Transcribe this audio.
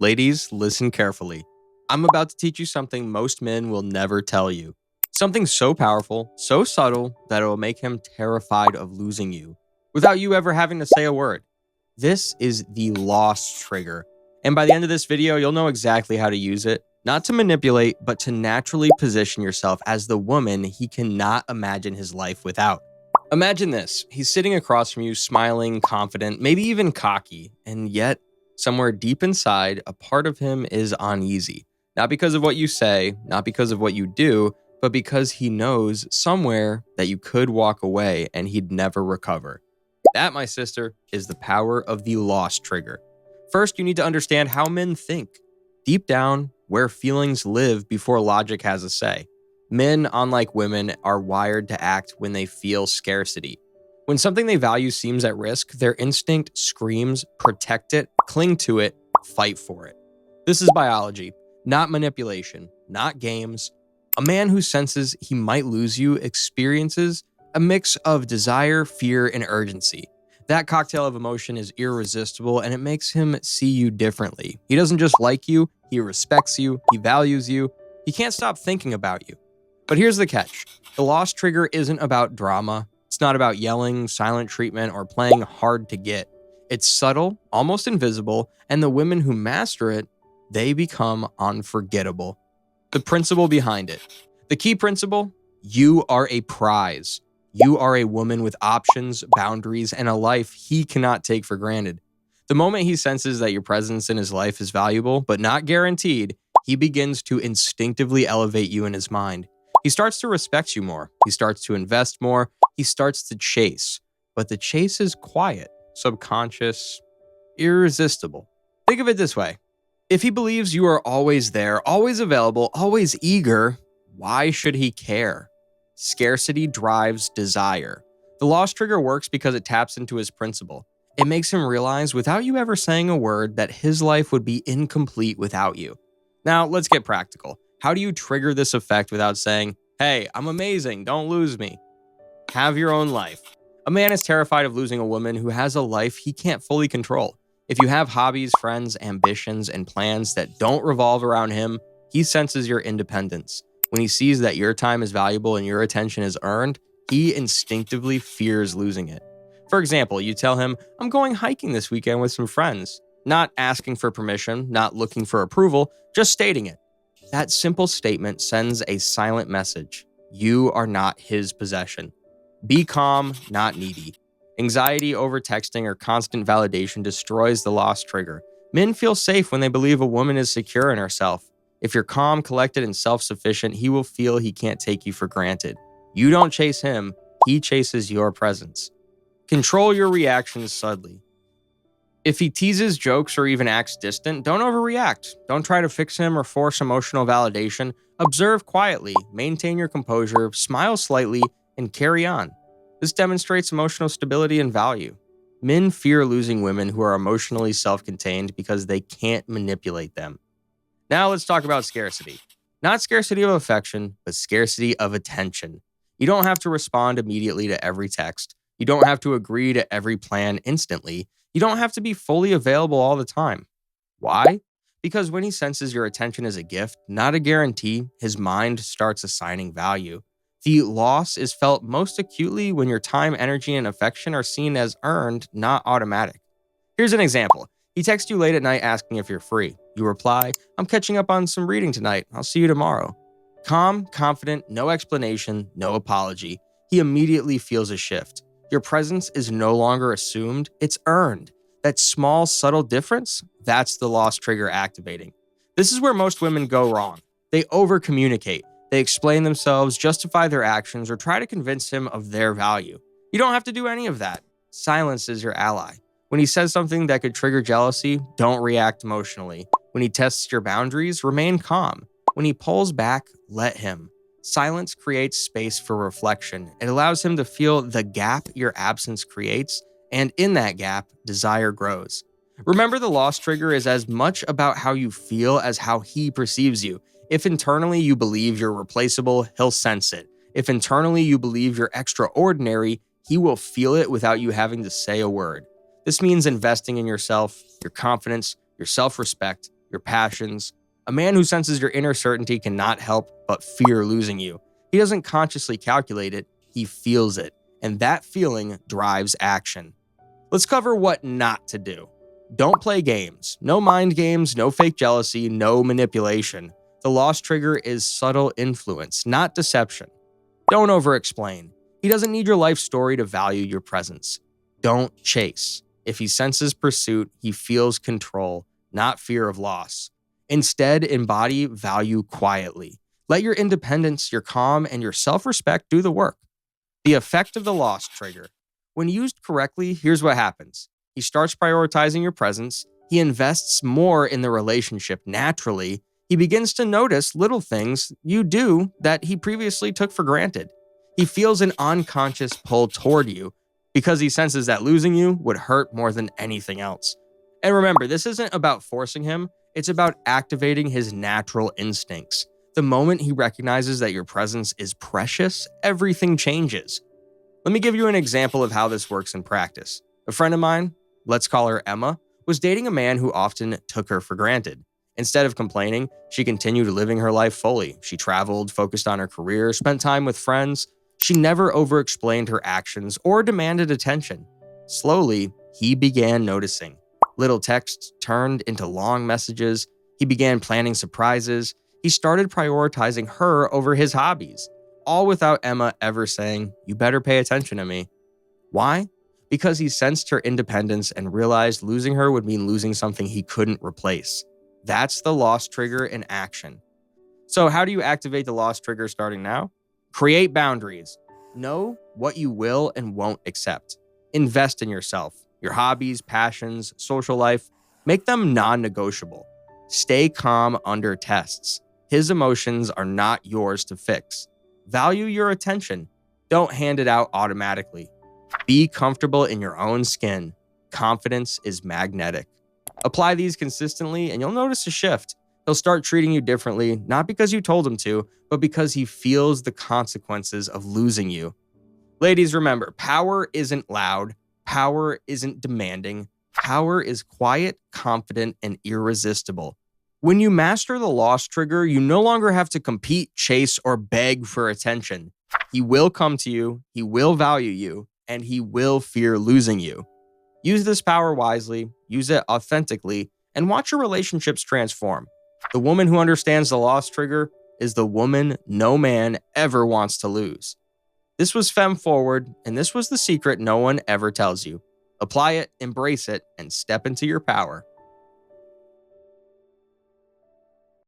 Ladies, listen carefully. I'm about to teach you something most men will never tell you. Something so powerful, so subtle, that it will make him terrified of losing you without you ever having to say a word. This is the loss trigger. And by the end of this video, you'll know exactly how to use it, not to manipulate, but to naturally position yourself as the woman he cannot imagine his life without. Imagine this. He's sitting across from you, smiling, confident, maybe even cocky, and yet, somewhere deep inside, a part of him is uneasy. Not because of what you say, not because of what you do, but because he knows somewhere that you could walk away and he'd never recover. That, my sister, is the power of the loss trigger. First, you need to understand how men think. Deep down, where feelings live before logic has a say. Men, unlike women, are wired to act when they feel scarcity. When something they value seems at risk, their instinct screams, protect it, cling to it, fight for it. This is biology, not manipulation, not games. A man who senses he might lose you experiences a mix of desire, fear, and urgency. That cocktail of emotion is irresistible, and it makes him see you differently. He doesn't just like you, he respects you, he values you. He can't stop thinking about you. But here's the catch. The loss trigger isn't about drama. It's not about yelling, silent treatment, or playing hard to get. It's subtle, almost invisible, and the women who master it, they become unforgettable. The principle behind it. The key principle, you are a prize. You are a woman with options, boundaries, and a life he cannot take for granted. The moment he senses that your presence in his life is valuable, but not guaranteed, he begins to instinctively elevate you in his mind. He starts to respect you more. He starts to invest more. He starts to chase. But the chase is quiet, subconscious, irresistible. Think of it this way. If he believes you are always there, always available, always eager, why should he care? Scarcity drives desire. The loss trigger works because it taps into his principle. It makes him realize, without you ever saying a word, that his life would be incomplete without you. Now, let's get practical. How do you trigger this effect without saying, hey, I'm amazing, don't lose me? Have your own life. A man is terrified of losing a woman who has a life he can't fully control. If you have hobbies, friends, ambitions, and plans that don't revolve around him, he senses your independence. When he sees that your time is valuable and your attention is earned, he instinctively fears losing it. For example, you tell him, I'm going hiking this weekend with some friends. Not asking for permission, not looking for approval, just stating it. That simple statement sends a silent message. You are not his possession. Be calm, not needy. Anxiety over texting or constant validation destroys the loss trigger. Men feel safe when they believe a woman is secure in herself. If you're calm, collected, and self-sufficient, he will feel he can't take you for granted. You don't chase him, he chases your presence. Control your reactions subtly. If he teases, jokes, or even acts distant, don't overreact. Don't try to fix him or force emotional validation. Observe quietly, maintain your composure, smile slightly, and carry on. This demonstrates emotional stability and value. Men fear losing women who are emotionally self-contained because they can't manipulate them. Now let's talk about scarcity. Not scarcity of affection, but scarcity of attention. You don't have to respond immediately to every text. You don't have to agree to every plan instantly. You don't have to be fully available all the time. Why? Because when he senses your attention as a gift, not a guarantee, his mind starts assigning value. The loss is felt most acutely when your time, energy, and affection are seen as earned, not automatic. Here's an example. He texts you late at night asking if you're free. You reply, I'm catching up on some reading tonight. I'll see you tomorrow. Calm, confident, no explanation, no apology. He immediately feels a shift. Your presence is no longer assumed, it's earned. That small, subtle difference, that's the loss trigger activating. This is where most women go wrong. They over-communicate. They explain themselves, justify their actions, or try to convince him of their value. You don't have to do any of that. Silence is your ally. When he says something that could trigger jealousy, don't react emotionally. When he tests your boundaries, remain calm. When he pulls back, let him. Silence creates space for reflection. It allows him to feel the gap your absence creates, and in that gap, desire grows. Remember, the loss trigger is as much about how you feel as how he perceives you. If internally you believe you're replaceable, he'll sense it. If internally you believe you're extraordinary, he will feel it without you having to say a word. This means investing in yourself, your confidence, your self-respect, your passions. A man who senses your inner certainty cannot help but fear losing you. He doesn't consciously calculate it, he feels it, and that feeling drives action. Let's cover what not to do. Don't play games. No mind games, no fake jealousy, no manipulation. The loss trigger is subtle influence, not deception. Don't over-explain. He doesn't need your life story to value your presence. Don't chase. If he senses pursuit, he feels control, not fear of loss. Instead, embody value quietly. Let your independence, your calm, and your self-respect do the work. The effect of the loss trigger. When used correctly, here's what happens. He starts prioritizing your presence. He invests more in the relationship naturally. He begins to notice little things you do that he previously took for granted. He feels an unconscious pull toward you because he senses that losing you would hurt more than anything else. And remember, this isn't about forcing him. It's about activating his natural instincts. The moment he recognizes that your presence is precious, everything changes. Let me give you an example of how this works in practice. A friend of mine, let's call her Emma, was dating a man who often took her for granted. Instead of complaining, she continued living her life fully. She traveled, focused on her career, spent time with friends. She never over-explained her actions or demanded attention. Slowly, he began noticing. Little texts turned into long messages. He began planning surprises. He started prioritizing her over his hobbies, all without Emma ever saying, "You better pay attention to me." Why? Because he sensed her independence and realized losing her would mean losing something he couldn't replace. That's the loss trigger in action. So how do you activate the loss trigger starting now? Create boundaries. Know what you will and won't accept. Invest in yourself, your hobbies, passions, social life. Make them non-negotiable. Stay calm under tests. His emotions are not yours to fix. Value your attention. Don't hand it out automatically. Be comfortable in your own skin. Confidence is magnetic. Apply these consistently and you'll notice a shift. He'll start treating you differently, not because you told him to, but because he feels the consequences of losing you. Ladies, remember, power isn't loud. Power isn't demanding. Power is quiet, confident, and irresistible. When you master the loss trigger, you no longer have to compete, chase, or beg for attention. He will come to you, he will value you, and he will fear losing you. Use this power wisely, use it authentically, and watch your relationships transform. The woman who understands the loss trigger is the woman no man ever wants to lose. This was FemForward, and this was the secret no one ever tells you. Apply it, embrace it, and step into your power.